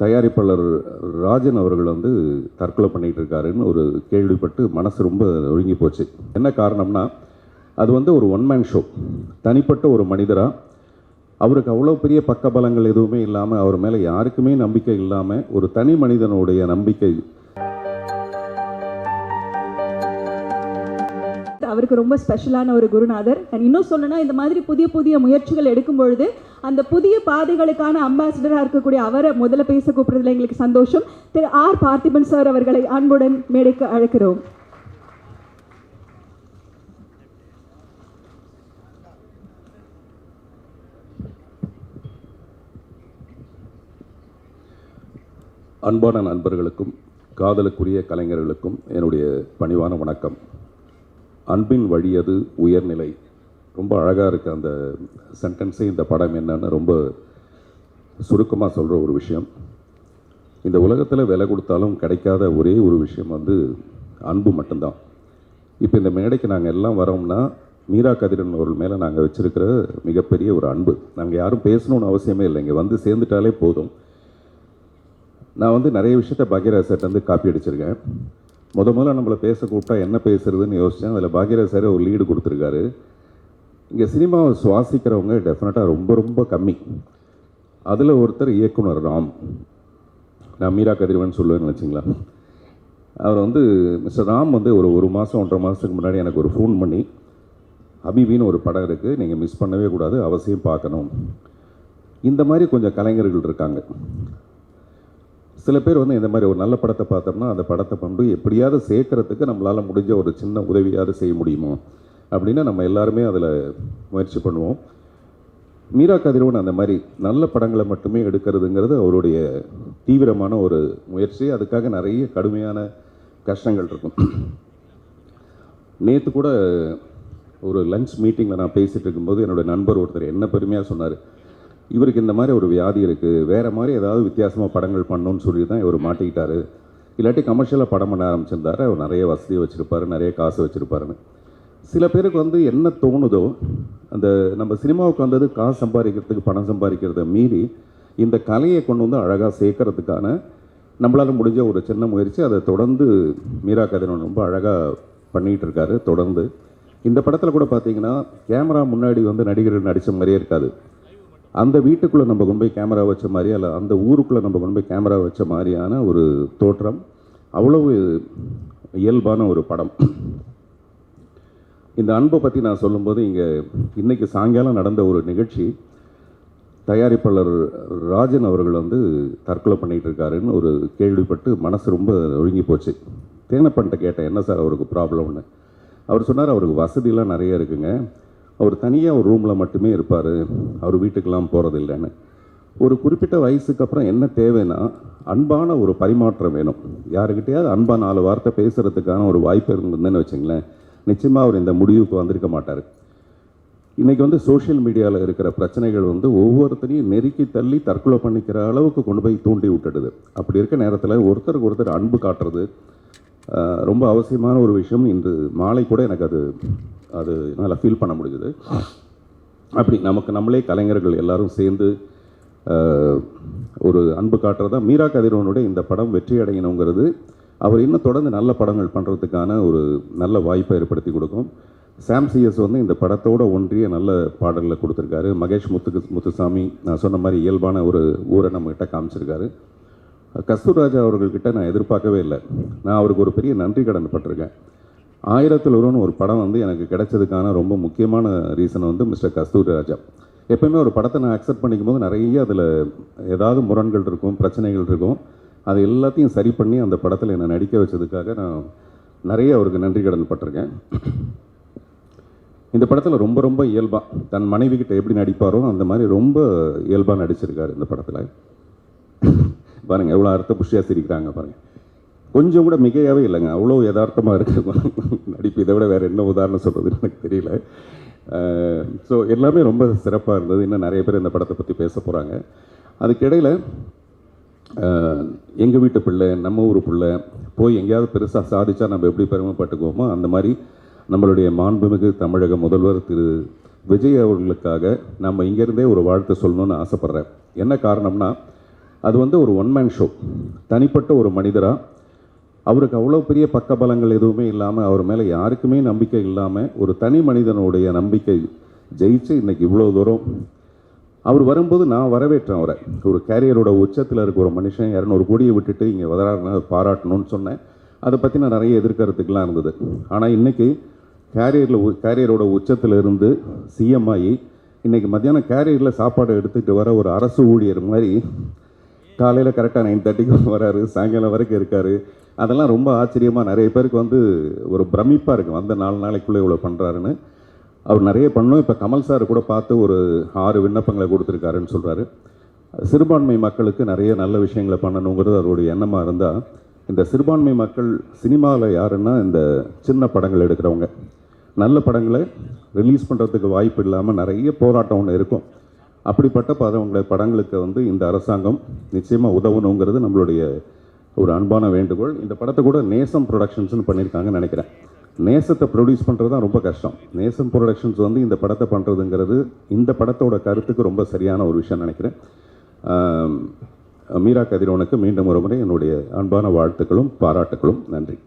தயாரிப்பாளர் ராஜன் அவர்கள் வந்து தற்கொலை பண்ணிகிட்டு இருக்காருன்னு ஒரு கேள்விப்பட்டு மனசு ரொம்ப ஒழுங்கி போச்சு. என்ன காரணம்னா, அது வந்து ஒரு ஒன் மேன் ஷோ. தனிப்பட்ட ஒரு மனிதராக அவருக்கு அவ்வளோ பெரிய பக்கபலங்கள் எதுவுமே இல்லாமல், அவர் மேலே யாருக்குமே நம்பிக்கை இல்லாமல், ஒரு தனி மனிதனுடைய நம்பிக்கை. அவருக்கு ரொம்ப ஸ்பெஷலான ஒரு குருநாதர். இன்னும் சொல்லணும்னா, இந்த மாதிரி புதிய புதிய முயற்சிகள் எடுக்கும் பொழுது அந்த புதிய பாதைகளுக்கான அம்பாசிடராக இருக்கக்கூடிய அவரை முதல்ல பேச கூப்பிடுறதுல எங்களுக்கு சந்தோஷம். திரு ஆர் பார்த்திபன் சார் அவர்களை அன்புடன் மேடைக்கு அழைக்கிறோம். அன்பான நண்பர்களுக்கும் காதலுக்குரிய கலைஞர்களுக்கும் என்னுடைய பணிவான வணக்கம். அன்பின் வழி அது உயர்நிலை. ரொம்ப அழகாக இருக்குது அந்த சென்டென்ஸே. இந்த படம் என்னன்னு ரொம்ப சுருக்கமாக சொல்கிற ஒரு விஷயம். இந்த உலகத்தில் விலை கொடுத்தாலும் கிடைக்காத ஒரே ஒரு விஷயம் வந்து அன்பு மட்டும்தான். இப்போ இந்த மேடைக்கு நாங்கள் எல்லாம் வரோம்னா மீரா கதிரன் அவர்கள் மேலே நாங்கள் வச்சுருக்கிற மிகப்பெரிய ஒரு அன்பு. நாங்கள் யாரும் பேசணுன்னு அவசியமே இல்லை, இங்கே வந்து சேர்ந்துட்டாலே போதும். நான் வந்து நிறைய விஷயத்த பாக்யராஜ் சார்ட்ட வந்து காப்பி அடிச்சிருக்கேன். முதல்ல நம்மளை பேச கூப்பிட்டா என்ன பேசுறதுன்னு யோசித்தேன். அதில் பாக்யராஜ் சார் ஒரு லீடு கொடுத்துருக்காரு. இங்கே சினிமாவை சுவாசிக்கிறவங்க டெஃபினட்டாக ரொம்ப ரொம்ப கம்மி. அதில் ஒருத்தர் இயக்குனர் ராம். நான் மீரா கதிரவன் சொல்லுவேன்னு வச்சுங்களா. அவர் வந்து மிஸ்டர் ராம் வந்து ஒரு மாதம் 1.5 மாதத்துக்கு முன்னாடி எனக்கு ஒரு ஃபோன் பண்ணி, ஹபீபின்னு ஒரு படம் இருக்குது, நீங்கள் மிஸ் பண்ணவே கூடாது, அவசியம் பார்க்கணும். இந்த மாதிரி கொஞ்சம் கலைஞர்கள் இருக்காங்க. சில பேர் வந்து இந்த மாதிரி ஒரு நல்ல படத்தை பார்த்தோம்னா அந்த படத்தை கொண்டு எப்படியாவது சேர்க்கறதுக்கு நம்மளால் முடிஞ்ச ஒரு சின்ன உதவியாவது செய்ய முடியுமோ அப்படின்னு நம்ம எல்லாருமே அதில் முயற்சி பண்ணுவோம். மீரா கதிரவன் அந்த மாதிரி நல்ல படங்களை மட்டுமே எடுக்கிறதுங்கிறது அவருடைய தீவிரமான ஒரு முயற்சி. அதுக்காக நிறைய கடுமையான கஷ்டங்கள் இருக்கும். நேற்று கூட ஒரு லஞ்ச் மீட்டிங்கில் நான் பேசிகிட்டு இருக்கும்போது என்னோடய நண்பர் ஒருத்தர் என்ன பெருமையாக சொன்னார், இவருக்கு இந்த மாதிரி ஒரு வியாதி இருக்குது, வேறு மாதிரி ஏதாவது வித்தியாசமாக படங்கள் பண்ணணும்னு சொல்லி தான் இவர் மாட்டிக்கிட்டார். இல்லாட்டி கமர்ஷியலாக படம் பண்ண ஆரம்பிச்சிருந்தார். அவர் நிறைய வசதியை வச்சுருப்பார், நிறைய காசு வச்சுருப்பாருன்னு. சில பேருக்கு வந்து என்ன தோணுதோ, அந்த நம்ம சினிமாவுக்கு வந்தது காசு சம்பாதிக்கிறதுக்கு, பணம் சம்பாதிக்கிறத மீறி இந்த கலையை கொண்டு வந்து அழகாக சேர்க்கறதுக்கான நம்மளால் முடிஞ்ச ஒரு சின்ன முயற்சி. அதை தொடர்ந்து மீரா கதிரவன் ரொம்ப அழகாக பண்ணிகிட்டு இருக்காரு. தொடர்ந்து இந்த படத்தில் கூட பார்த்தீங்கன்னா கேமரா முன்னாடி வந்து நடிகர்கள் நடித்த மாதிரியே இருக்காது. அந்த வீட்டுக்குள்ளே நம்ம கொண்டு போய் கேமரா வச்ச மாதிரி, அல்ல அந்த ஊருக்குள்ளே நம்ம கொண்டு போய் கேமரா வச்ச மாதிரியான ஒரு தோற்றம். அவ்வளவு இயல்பான ஒரு படம். இந்த அன்பை பற்றி நான் சொல்லும்போது, இன்றைக்கி சாயங்காலம் நடந்த ஒரு நிகழ்ச்சி, தயாரிப்பாளர் ராஜன் அவர்கள் வந்து தற்கொலை பண்ணிகிட்டு இருக்காருன்னு ஒரு கேள்விப்பட்டு மனசு ரொம்ப ஒழுங்கி போச்சு. தேனப்பன்ட்ட கேட்டேன், என்ன சார் அவருக்கு ப்ராப்ளம்னு. அவர் சொன்னார், அவருக்கு வசதியெலாம் நிறைய இருக்குங்க, அவர் தனியாக ஒரு ரூமில் மட்டுமே இருப்பார், அவர் வீட்டுக்கெல்லாம் போகிறதில்லைன்னு. ஒரு குறிப்பிட்ட வயசுக்கு அப்புறம் என்ன தேவைன்னா, அன்பான ஒரு பரிமாற்றம் வேணும். யாருக்கிட்டையாவது அன்பான 4 வார்த்தை பேசுகிறதுக்கான ஒரு வாய்ப்பு இருந்ததுன்னு வச்சுங்களேன், நிச்சயமாக அவர் இந்த முடிவுக்கு வந்திருக்க மாட்டார். இன்றைக்கி வந்து சோஷியல் மீடியாவில் இருக்கிற பிரச்சனைகள் வந்து ஒவ்வொருத்தரையும் நெருக்கி தள்ளி தற்கொலை பண்ணிக்கிற அளவுக்கு கொண்டு போய் தூண்டி விட்டுடுது. அப்படி இருக்க நேரத்தில் ஒருத்தருக்கு ஒருத்தர் அன்பு காட்டுறது ரொம்ப அவசியமான ஒரு விஷயம். இன்று மாலை கூட எனக்கு அது நல்லா ஃபீல் பண்ண முடியுது. அப்படி நமக்கு நம்மளே கலைஞர்கள் எல்லாரும் சேர்ந்து ஒரு அன்பு காட்டுறதா மீரா கதிரவனுடைய இந்த படம் வெற்றி அடையணுங்கிறது அவர் இன்னும் தொடர்ந்து நல்ல படங்கள் பண்ணுறதுக்கான ஒரு நல்ல வாய்ப்பை ஏற்படுத்தி கொடுக்கும். சாம் சிஎஸ் வந்து இந்த படத்தோடு ஒன்றிய நல்ல பாடல்களை கொடுத்துருக்காரு. மகேஷ் முத்துசாமி நான் சொன்ன மாதிரி இயல்பான ஒரு ஊரை நம்மகிட்ட காமிச்சிருக்காரு. கஸ்தூர்ராஜா அவர்கள்கிட்ட நான் எதிர்பார்க்கவே இல்லை. நான் அவருக்கு ஒரு பெரிய நன்றி கடன் பட்டிருக்கேன். 1000ல் ஒருவன் ஒரு படம் வந்து எனக்கு கிடைச்சதுக்கான ரொம்ப முக்கியமான ரீசன் வந்து மிஸ்டர் கஸ்தூர்ராஜா. எப்போயுமே ஒரு படத்தை நான் அக்செப்ட் பண்ணிக்கும் போது நிறைய அதில் ஏதாவது முரண்கள் இருக்கும், பிரச்சனைகள் இருக்கும். அது எல்லாத்தையும் சரி பண்ணி அந்த படத்தில் என்னை நடிக்க வச்சதுக்காக நான் நிறைய அவருக்கு நன்றி கடன் பட்டிருக்கேன். இந்த படத்தில் ரொம்ப ரொம்ப இயல்பாக தன் மனைவி கிட்ட எப்படி நடிப்பாரோ அந்த மாதிரி ரொம்ப இயல்பாக நடிச்சிருக்காரு இந்த படத்தில். பாருங்கள் எவ்வளோ அர்த்த புஷ்டியாக சிரிக்கிறாங்க பாருங்கள். கொஞ்சம் கூட மிகையாகவே இல்லைங்க, அவ்வளோ யதார்த்தமாக இருக்குது நடிப்பு. இதை விட வேறு என்ன உதாரணம் சொல்கிறதுன்னு எனக்கு தெரியல. ஸோ எல்லாமே ரொம்ப சிறப்பாக இருந்தது. இன்னும் நிறைய பேர் இந்த படத்தை பற்றி பேச போகிறாங்க. அதுக்கிடையில் எங்கள் வீட்டு பிள்ளை, நம்ம ஊர் பிள்ளை போய் எங்கேயாவது பெருசாக சாதிச்சா நம்ம எப்படி பெருமைப்பட்டுக்குவோமோ அந்த மாதிரி நம்மளுடைய மாண்புமிகு தமிழக முதல்வர் திரு விஜய் அவர்களுக்காக நம்ம இங்கேருந்தே ஒரு வாழ்த்து சொல்லணும்னு ஆசைப்பட்றேன். என்ன காரணம்னா, அது வந்து ஒரு ஒன் மேன் ஷோ. தனிப்பட்ட ஒரு மனிதராக அவருக்கு அவ்வளோ பெரிய பக்கபலங்கள் எதுவுமே இல்லாமல், அவர் மேலே யாருக்குமே நம்பிக்கை இல்லாமல், ஒரு தனி மனிதனுடைய நம்பிக்கை ஜெயிச்சு இன்றைக்கி இவ்வளோ தூரம். அவர் வரும்போது நான் வரவேற்றேன் அவரை. ஒரு கேரியரோட உச்சத்தில் இருக்க ஒரு மனுஷன் 200 கோடியை விட்டுட்டு இங்கே வராருன்னா பாராட்டணும்னு சொன்னேன். அதை பற்றி நான் நிறைய எதிர்கருத்துக்கெலாம் இருந்தது. ஆனால் இன்றைக்கி கேரியரோட உச்சத்தில் இருந்து சிஎம் ஆகி இன்றைக்கி மத்தியானம் கேரியரில் சாப்பாடு எடுத்துகிட்டு வர ஒரு அரசு ஊழியர் மாதிரி காலையில் கரெக்டாக 9:30க்கு வராரு, சாயங்காலம் வரைக்கும் இருக்கார். அதெல்லாம் ரொம்ப ஆச்சரியமாக நிறைய பேருக்கு வந்து ஒரு பிரமிப்பாக இருக்குது. வந்த 4 நாளைக்குள்ளே இவ்வளோ பண்ணுறாருன்னு. அவர் நிறைய பண்ணோம். இப்போ கமல் சார் கூட பார்த்து ஒரு 6 விண்ணப்பங்களை கொடுத்துருக்காருன்னு சொல்கிறாரு. சிறுபான்மை மக்களுக்கு நிறைய நல்ல விஷயங்களை பண்ணணுங்கிறது அவருடைய எண்ணமாக இருந்தால், இந்த சிறுபான்மை மக்கள் சினிமாவில் யாருன்னா இந்த சின்ன படங்கள் எடுக்கிறவங்க. நல்ல படங்களை ரிலீஸ் பண்ணுறதுக்கு வாய்ப்பு இல்லாமல் நிறைய போராட்டம் ஒன்று இருக்கும். அப்படிப்பட்ட படங்களுக்கு வந்து இந்த அரசாங்கம் நிச்சயமாக உதவணுங்கிறது நம்மளுடைய ஒரு அன்பான வேண்டுகோள். இந்த படத்தை கூட நேசம் ப்ரொடக்ஷன்ஸ்னு பண்ணியிருக்காங்கன்னு நினைக்கிறேன். நேசத்தை ப்ரொடியூஸ் பண்ணுறது தான் ரொம்ப கஷ்டம். நேசம் ப்ரொடக்ஷன்ஸ் வந்து இந்த படத்தை பண்ணுறதுங்கிறது இந்த படத்தோட கருத்துக்கு ரொம்ப சரியான ஒரு விஷயம் நினைக்கிறேன். மீரா கதிரவனுக்கு மீண்டும் ஒரு முறை என்னுடைய அன்பான வாழ்த்துக்களும் பாராட்டுக்களும். நன்றி.